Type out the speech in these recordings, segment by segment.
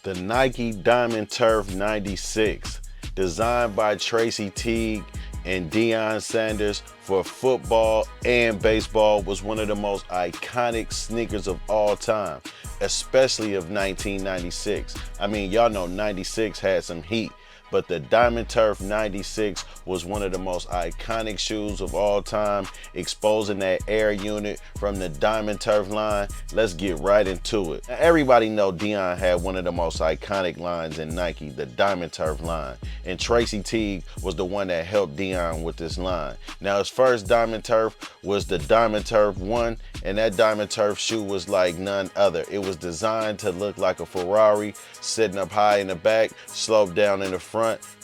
The Nike Diamond Turf 96, designed by Tracy Teague and Deion Sanders for football and baseball, was one of the most iconic sneakers of all time, especially of 1996. I mean, y'all know 96 had some heat, but the Diamond Turf 96 was one of the most iconic shoes of all time, exposing that air unit from the Diamond Turf line. Let's get right into it. Now, everybody know Deion had one of the most iconic lines in Nike, the Diamond Turf line, and Tracy Teague was the one that helped Deion with this line. Now, his first Diamond Turf was the Diamond Turf 1, and that Diamond Turf shoe was like none other. It was designed to look like a Ferrari, sitting up high in the back, sloped down in the front,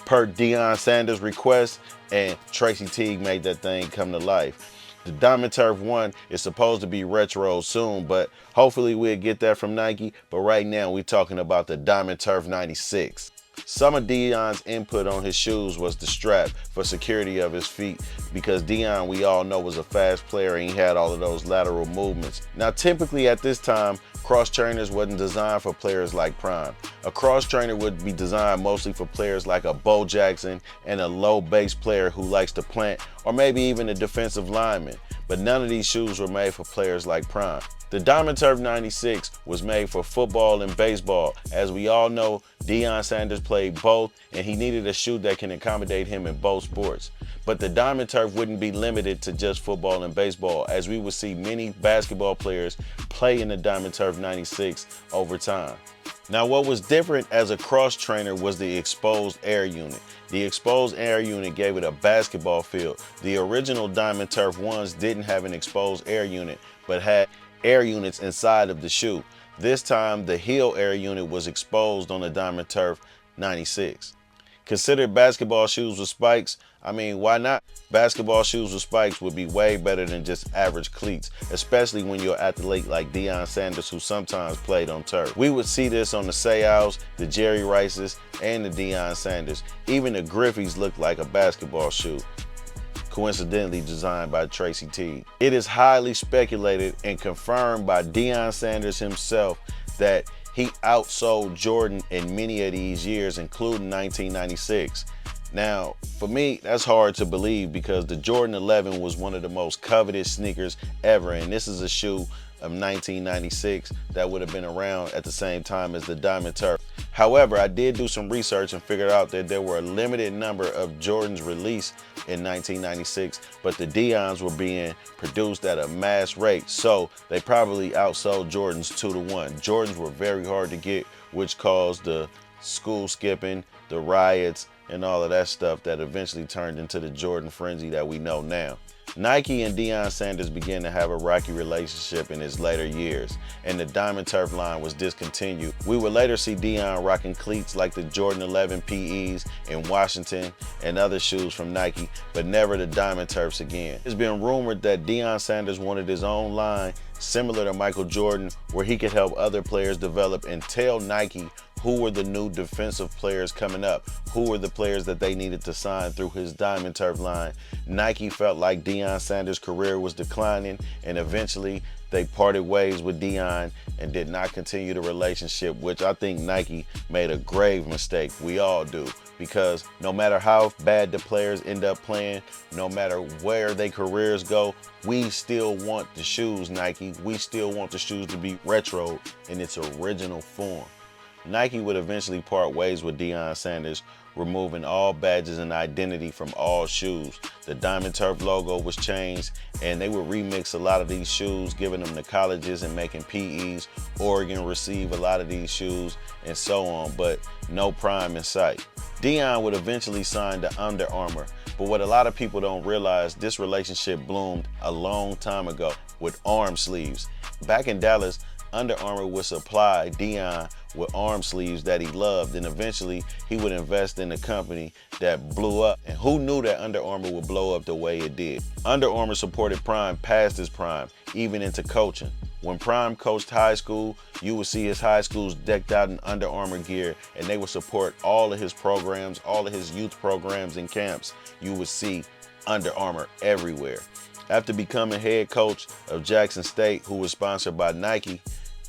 per Deion Sanders' request, and Tracy Teague made that thing come to life. The Diamond Turf 1 is supposed to be retro soon, but hopefully we'll get that from Nike. But right now we're talking about the Diamond Turf 96. Some of Deion's input on his shoes was the strap for security of his feet, because Deion, we all know, was a fast player and he had all of those lateral movements. Now, typically at this time, cross trainers wasn't designed for players like Prime. A cross trainer would be designed mostly for players like a Bo Jackson and a low base player who likes to plant, or maybe even a defensive lineman. But none of these shoes were made for players like Prime. The Diamond Turf 96 was made for football and baseball. As we all know, Deion Sanders played both, and he needed a shoe that can accommodate him in both sports. But the Diamond Turf wouldn't be limited to just football and baseball, as we would see many basketball players play in the Diamond Turf 96 over time. Now, what was different as a cross trainer was the exposed air unit. The exposed air unit gave it a basketball feel. The original Diamond Turf 1s didn't have an exposed air unit, but had air units inside of the shoe. This time, the heel air unit was exposed on the Diamond Turf 96. Considered basketball shoes with spikes, I mean, why not? Basketball shoes with spikes would be way better than just average cleats, especially when you're an athlete like Deion Sanders, who sometimes played on turf. We would see this on the Seaus, the Jerry Rices, and the Deion Sanders. Even the Griffeys looked like a basketball shoe, coincidentally designed by Tracy Teague. It is highly speculated and confirmed by Deion Sanders himself that he outsold Jordan in many of these years, including 1996. Now, for me, that's hard to believe, because the Jordan 11 was one of the most coveted sneakers ever, and this is a shoe of 1996 that would have been around at the same time as the Diamond Turf. However, I did do some research and figured out that there were a limited number of Jordans released in 1996, but the Deons were being produced at a mass rate, so they probably outsold Jordans 2-1. Jordans were very hard to get, which caused the school skipping, the riots, and all of that stuff that eventually turned into the Jordan frenzy that we know now. Nike and Deion Sanders began to have a rocky relationship in his later years, and the Diamond Turf line was discontinued. We would later see Deion rocking cleats like the Jordan 11 PEs in Washington and other shoes from Nike, but never the Diamond Turfs again. It's been rumored that Deion Sanders wanted his own line similar to Michael Jordan, where he could help other players develop and tell Nike who were the new defensive players coming up, who were the players that they needed to sign through his Diamond Turf line. Nike felt like Deion Sanders' career was declining, and eventually they parted ways with Deion and did not continue the relationship, which I think Nike made a grave mistake. We all do, because no matter how bad the players end up playing, no matter where their careers go, we still want the shoes, Nike. We still want the shoes to be retro in its original form. Nike would eventually part ways with Deion Sanders, removing all badges and identity from all shoes. The Diamond Turf logo was changed, and they would remix a lot of these shoes, giving them to colleges and making PEs. Oregon receive a lot of these shoes, and so on, but no Prime in sight. Deion would eventually sign to Under Armour, but what a lot of people don't realize, this relationship bloomed a long time ago with arm sleeves. Back in Dallas, Under Armour would supply Deion with arm sleeves that he loved, and eventually he would invest in a company that blew up. And who knew that Under Armour would blow up the way it did? Under Armour supported Prime past his prime, even into coaching. When Prime coached high school, you would see his high schools decked out in Under Armour gear, and they would support all of his programs, all of his youth programs and camps. You would see Under Armour everywhere. After becoming head coach of Jackson State, who was sponsored by Nike,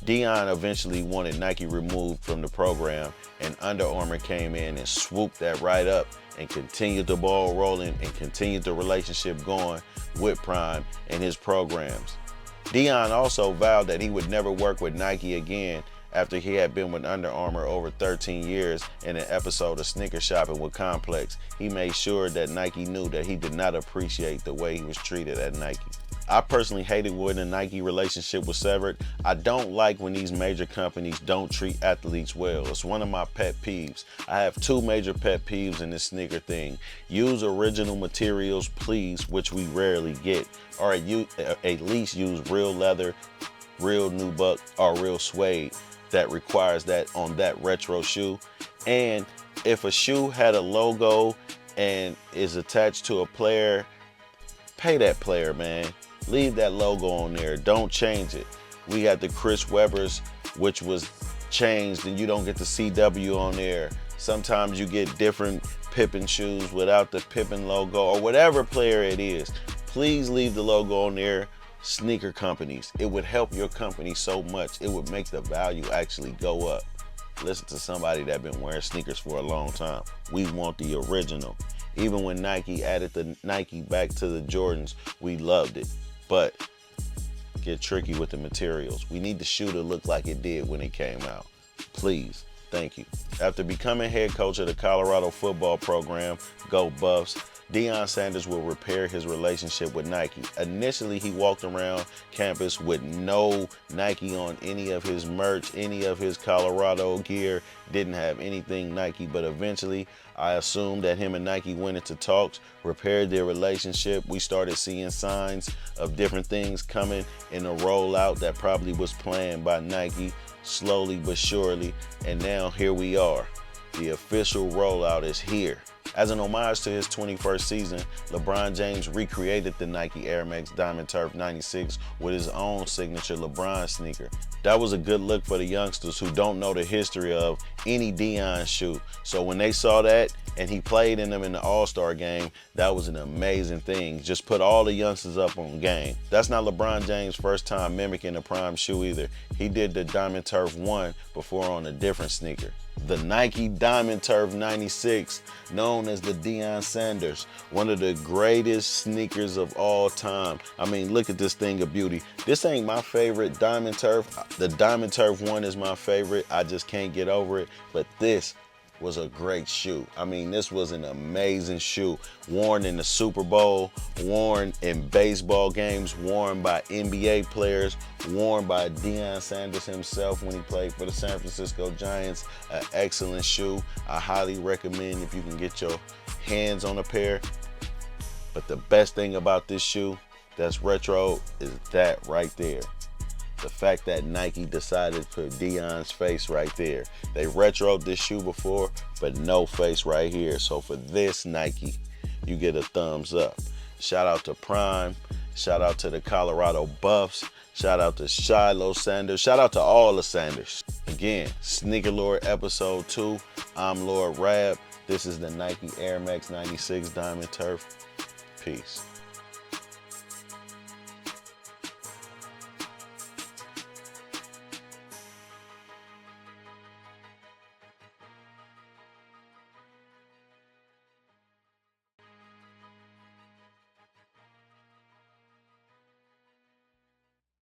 Deion eventually wanted Nike removed from the program, and Under Armour came in and swooped that right up and continued the ball rolling and continued the relationship going with Prime and his programs. Deion also vowed that he would never work with Nike again after he had been with Under Armour over 13 years in an episode of Sneaker Shopping with Complex. He made sure that Nike knew that he did not appreciate the way he was treated at Nike. I personally hated when the Nike relationship was severed. I don't like when these major companies don't treat athletes well. It's one of my pet peeves. I have two major pet peeves in this sneaker thing. Use original materials, please, which we rarely get, or at least use real leather, real nubuck, or real suede that requires that on that retro shoe. And if a shoe had a logo and is attached to a player, pay that player, man. Leave that logo on there. Don't change it. We got the Chris Webbers, which was changed, and you don't get the CW on there. Sometimes you get different Pippen shoes without the Pippen logo, or whatever player it is. Please leave the logo on there. Sneaker companies, it would help your company so much. It would make the value actually go up. Listen to somebody that's been wearing sneakers for a long time. We want the original. Even when Nike added the Nike back to the Jordans, we loved it. But get tricky with the materials. We need the shoe to look like it did when it came out. Please, thank you. After becoming head coach of the Colorado football program, Go Buffs, Deion Sanders will repair his relationship with Nike. Initially, he walked around campus with no Nike on any of his merch, any of his Colorado gear, didn't have anything Nike, but eventually, I assumed that him and Nike went into talks, repaired their relationship. We started seeing signs of different things coming in a rollout that probably was planned by Nike, slowly but surely, and now here we are. The official rollout is here. As an homage to his 21st season, LeBron James recreated the Nike Air Max Diamond Turf 96 with his own signature LeBron sneaker. That was a good look for the youngsters who don't know the history of any Deion shoe. So when they saw that and he played in them in the All-Star game, that was an amazing thing. Just put all the youngsters up on game. That's not LeBron James' first time mimicking a Prime shoe either. He did the Diamond Turf 1 before on a different sneaker. The Nike Diamond Turf 96, known as the Deion Sanders, one of the greatest sneakers of all time. I mean, look at this thing of beauty. This ain't my favorite Diamond Turf. The Diamond Turf 1 is my favorite. I just can't get over it. But this was a great shoe. I mean, this was an amazing shoe. Worn in the Super Bowl, worn in baseball games, worn by NBA players, worn by Deion Sanders himself when he played for the San Francisco Giants. An excellent shoe. I highly recommend if you can get your hands on a pair. But the best thing about this shoe that's retro is that right there. The fact that Nike decided to put Deion's face right there. They retroed this shoe before, but no face right here. So for this, Nike, you get a thumbs up. Shout out to Prime. Shout out to the Colorado Buffs. Shout out to Shiloh Sanders. Shout out to all the Sanders. Again, Sneaker Lord episode 2. I'm Lord Rab. This is the Nike Air Max 96 Diamond Turf. Peace.